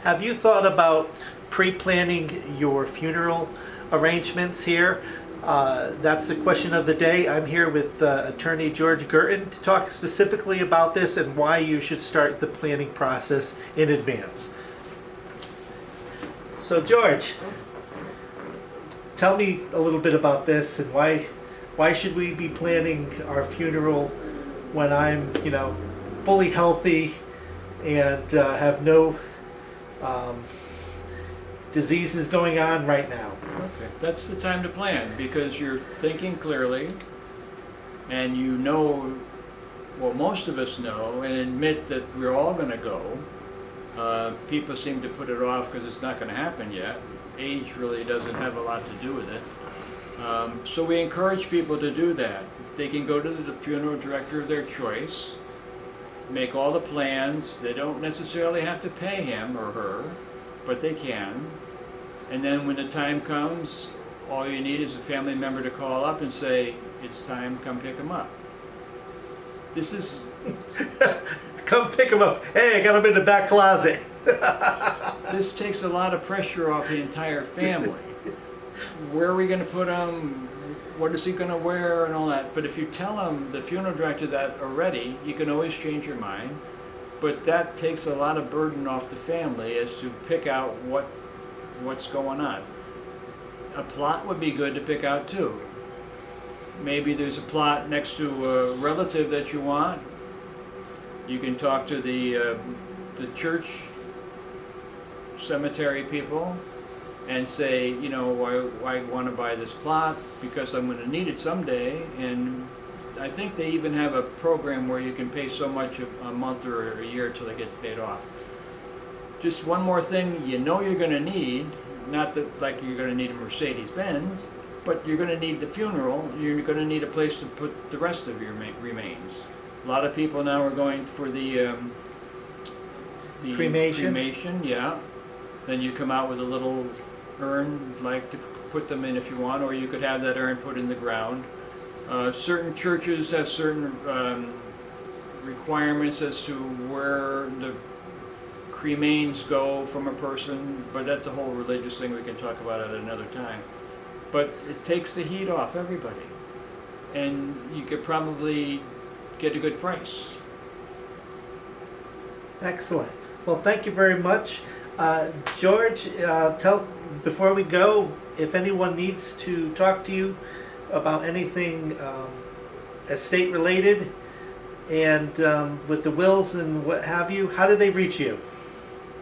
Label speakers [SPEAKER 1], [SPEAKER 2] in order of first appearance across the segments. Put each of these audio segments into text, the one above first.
[SPEAKER 1] Have you thought about pre-planning your funeral arrangements here? That's the question of the day. I'm here with Attorney George Guertin to talk specifically about this and why you should start the planning process in advance. So George, tell me a little bit about this and why should we be planning our funeral when I'm, fully healthy and have no diseases going on right now?
[SPEAKER 2] Okay. That's the time to plan because you're thinking clearly and you know what most of us know and admit that we're all going to go. People seem to put it off because it's not going to happen yet. Age really doesn't have a lot to do with it. So we encourage people to do that. They can go to the funeral director of their choice, make all the plans. They don't necessarily have to pay him or her, but they can. And then when the time comes, all you need is a family member to call up and say, it's time, come pick them up. This is...
[SPEAKER 1] Come pick them up. Hey, I got them in the back closet.
[SPEAKER 2] This takes a lot of pressure off the entire family. Where are we going to put him? What is he going to wear and all that? But if you tell him, the funeral director, that already, you can always change your mind. But that takes a lot of burden off the family as to pick out what's going on. A plot would be good to pick out too. Maybe there's a plot next to a relative that you want. You can talk to the church cemetery people and say, I want to buy this plot because I'm going to need it someday. And I think they even have a program where you can pay so much a month or a year till it gets paid off. Just one more thing you're going to need, not that like you're going to need a Mercedes-Benz, but you're going to need the funeral. You're going to need a place to put the rest of your remains. A lot of people now are going for the cremation, yeah. Then you come out with a little urn, like to put them in if you want, or you could have that urn put in the ground. Certain churches have certain requirements as to where the cremains go from a person, but that's a whole religious thing we can talk about at another time. But it takes the heat off everybody, and you could probably get a good price.
[SPEAKER 1] Excellent. Well, thank you very much. George, tell, before we go, if anyone needs to talk to you about anything estate related and with the wills and what have you, how do they reach you?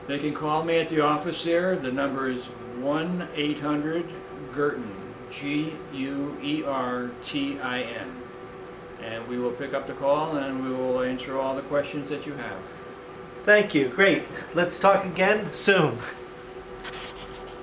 [SPEAKER 2] They can call me at the office there. The number is 1-800-GUERTIN, G-U-E-R-T-I-N. And we will pick up the call and we will answer all the questions that you have.
[SPEAKER 1] Thank you. Great. Let's talk again soon.